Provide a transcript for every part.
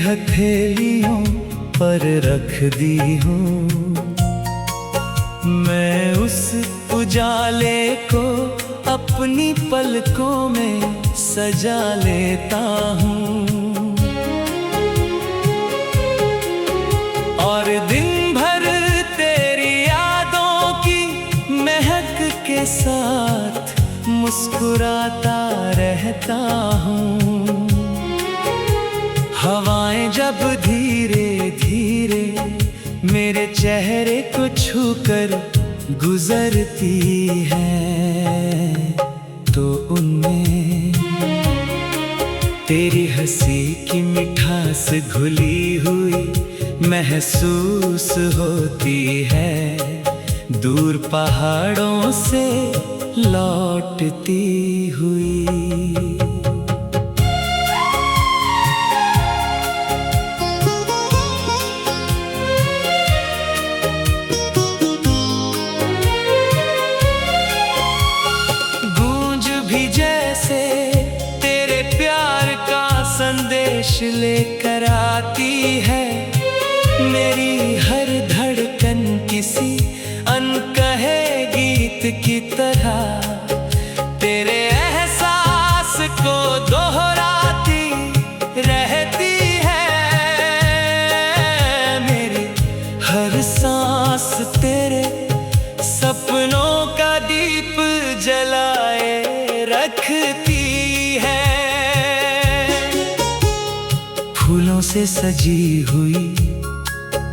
हथेलियों पर रख दी हूँ। मैं उस उजाले को अपनी पलकों में सजा लेता हूँ और दिन भर तेरी यादों की महक के साथ मुस्कुराता रहता हूँ। हवाएं जब धीरे धीरे मेरे चेहरे को छूकर गुजरती हैं, तो उनमें तेरी हंसी की मिठास घुली हुई महसूस होती है, दूर पहाड़ों से लौटती हुई। जैसे तेरे प्यार का संदेश लेकर आती है, मेरी हर धड़कन किसी अनकहे गीत की तरह तेरे एहसास को दोहराती रहती है। मेरी हर सांस तेरे सपनों का दीप जलाए रखती है। फूलों से सजी हुई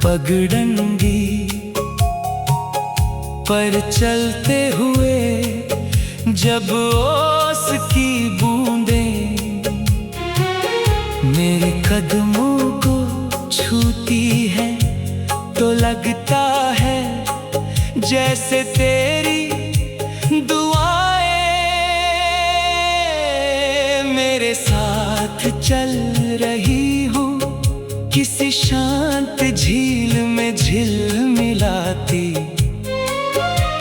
पगडंडी पर चलते हुए जब ओस की बूंदें मेरे कदमों को छूती है, तो लगता है जैसे तेरी दुआएं मेरे साथ चल रही हूँ, किसी शांत झील में झिलमिलाती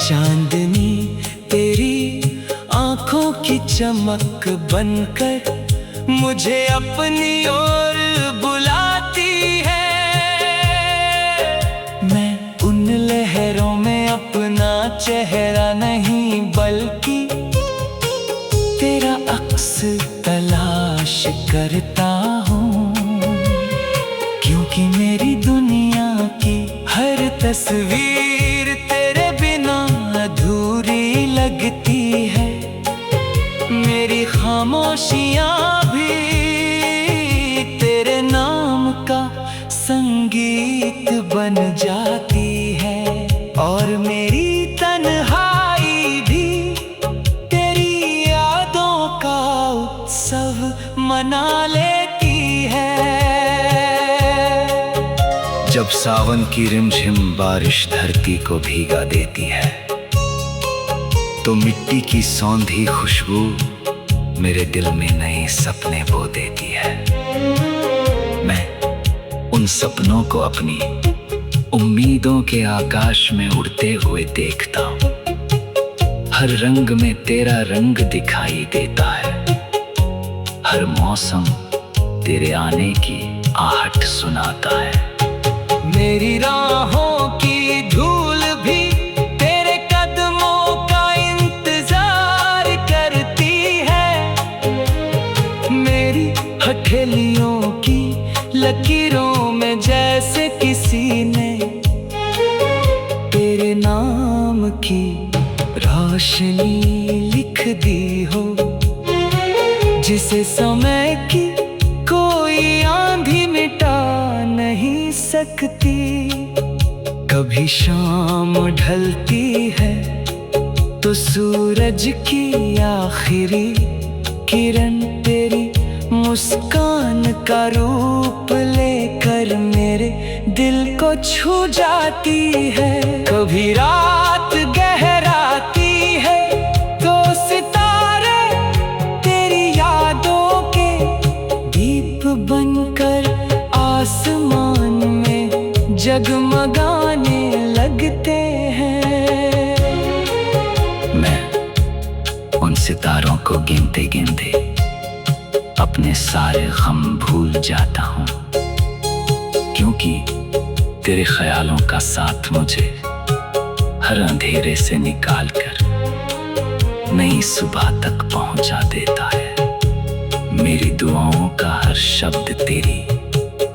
चांदनी तेरी आंखों की चमक बनकर मुझे अपनी ओर बुलाती है। मैं उन लहरों में अपना चेहरा नहीं बल्कि तेरा अक्स तलाश करता हूँ, क्योंकि मेरी दुनिया की हर तस्वीर तेरे बिना अधूरी लगती है। मेरी खामोशियाँ भी तेरे नाम का संगीत बन जाती है और मेरी तन्हाई भी तेरी यादों का उत्सव मना लेती है। जब सावन की रिमझिम बारिश धरती को भीगा देती है, तो मिट्टी की सौंधी खुशबू मेरे दिल में नए सपने बो देती है। मैं उन सपनों को अपनी उम्मीदों के आकाश में उड़ते हुए देखता हूँ। हर रंग में तेरा रंग दिखाई देता है, हर मौसम तेरे आने की आहट सुनाता है। मेरी राहों की धूल भी तेरे कदमों का इंतजार करती है। मेरी हथेलियों की लकीरों में जैसे किसी ने तेरे नाम की रोशनी लिख दी हो, जिसे समय की कोई आंधी मिटा नहीं सकती। कभी शाम ढलती है तो सूरज की आखिरी किरण तेरी मुस्कान का रूप लेकर मेरे दिल को छू जाती है। कभी रात गहराती है तो सितारे तेरी यादों के दीप बनकर आसमान में जगमगाने लगते हैं। मैं उन सितारों को गिनते गिनते अपने सारे गम भूल जाता हूँ। क्योंकि तेरे ख्यालों का साथ मुझे हर अंधेरे से निकाल कर नई सुबह तक पहुंचा देता है। मेरी दुआओं का हर शब्द तेरी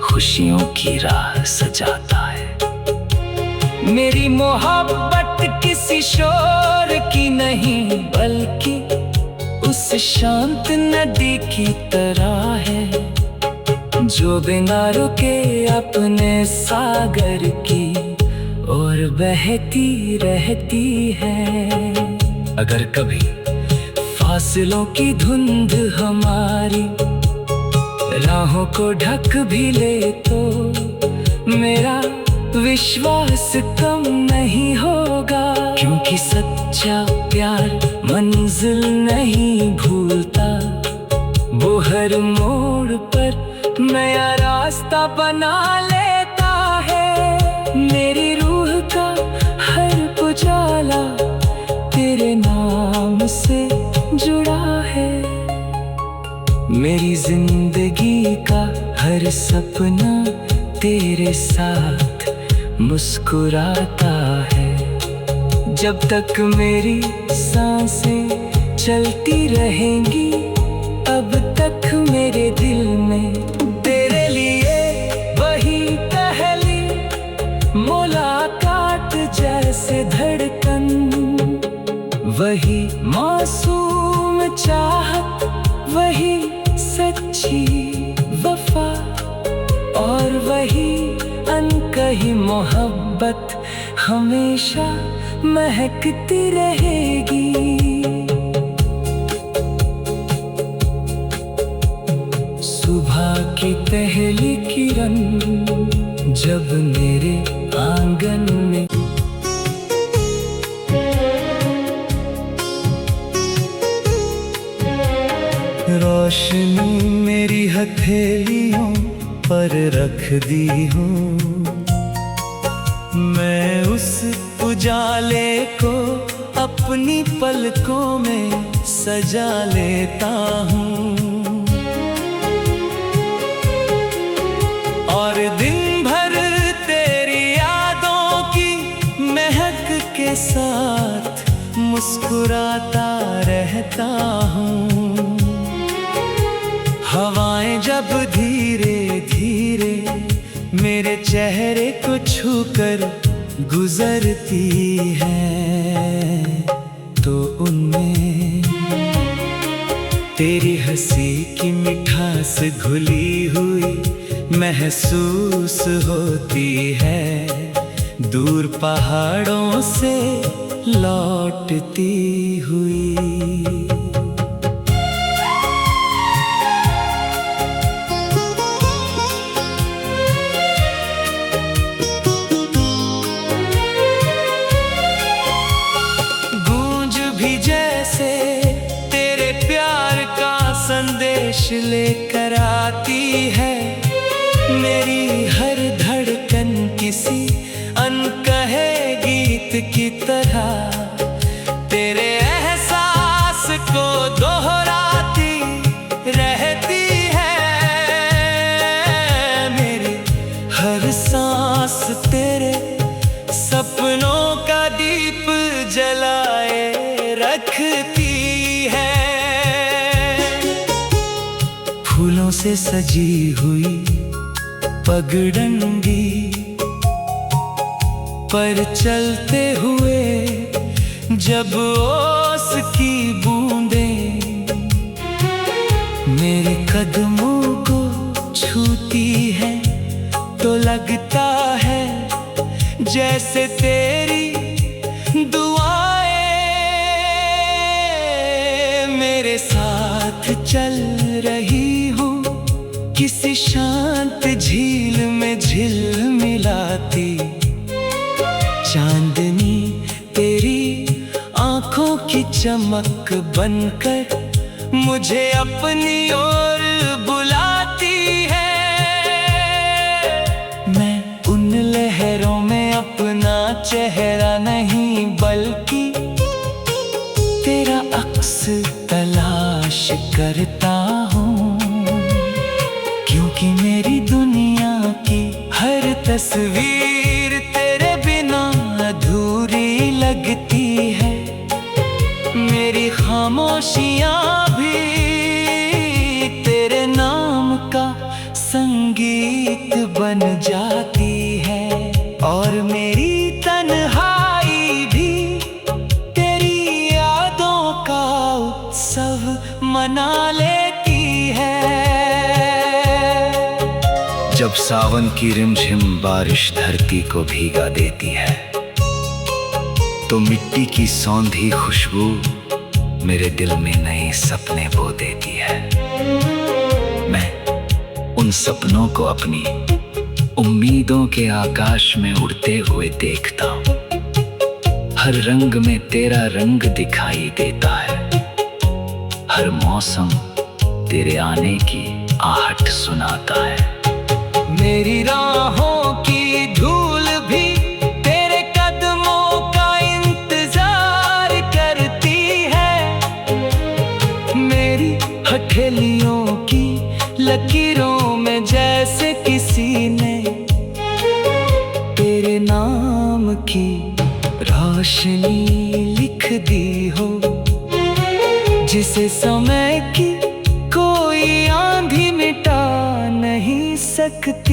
खुशियों की राह सजाता है। मेरी मोहब्बत किसी शोर की नहीं, बल्कि उस शांत नदी की तरह है जो बिना रुके अपने सागर की ओर बहती रहती है। अगर कभी फासलों की धुंध हमारी राहों को ढक भी ले तो मेरा विश्वास कम नहीं होगा, क्योंकि सच्चा प्यार मंजिल नहीं भूलता, वो हर मोड़ पर नया रास्ता बना लेता है। मेरी रूह का हर उजाला तेरे नाम से जुड़ा है, मेरी जिंदगी का हर सपना तेरे साथ मुस्कुराता है। जब तक मेरी सांसें चलती रहेंगी, अब तक मेरे दिल में तेरे लिए वही पहली मुलाकात जैसे धड़कन, वही मासूम चाहत, वही सच्ची वफा और वही अनकही मोहब्बत हमेशा महकती रहेगी। सुबह की पहली किरण जब मेरे आंगन में रोशनी मेरी हथेलियों पर रख दी हूँ, मैं उस उजाले को अपनी पलकों में सजा लेता हूँ और दिन भर तेरी यादों की महक के साथ मुस्कुराता रहता हूँ। हवाएं जब धीरे धीरे मेरे चेहरे को छूकर गुजरती हैं, तो उनमें तेरी हंसी की मिठास घुली हुई महसूस होती है, दूर पहाड़ों से लौटती हुई। तेरे प्यार का संदेश लेकर आती है, मेरी हर धड़कन किसी अनकहे गीत की तरह तेरे एहसास को दोहराती रहती है। मेरी हर सांस तेरे सपनों का दीप जलाए रखती है। फूलों से सजी हुई पगडंडी पर चलते हुए जब ओस की बूंदें मेरे कदमों को छूती है, तो लगता है जैसे तेरी दुआएं मेरे साथ चल रही हूँ, किसी शांत झील में झिलमिलाती चांदनी तेरी आंखों की चमक बनकर मुझे अपनी ओर बुलाती है। मैं उन लहरों में अपना चेहरा नहीं बल्कि तेरा अक्स तलाश करता हूँ, क्योंकि मेरी दुनिया की हर तस्वीर तेरे बिना अधूरी लगती है, मेरी खामोशियां भी तेरे नाम का संगीत बन जाती है, और मेरी तन्हाई भी तेरी यादों का उत्सव मना लेती है। जब सावन की रिमझिम बारिश धरती को भीगा देती है, तो मिट्टी की सौंधी खुशबू मेरे दिल में नए सपने बो देती है। मैं उन सपनों को अपनी उम्मीदों के आकाश में उड़ते हुए देखता हूँ। हर रंग में तेरा रंग दिखाई देता है, हर मौसम तेरे आने की आहट सुनाता है। मेरी राहों की धूल भी तेरे कदमों का इंतजार करती है, मेरी हथेलियों की लकीरों में जैसे किसी ने तेरे नाम की रोशनी लिख दी हो, जिसे समय की कोई आंधी मिटा नहीं सकती।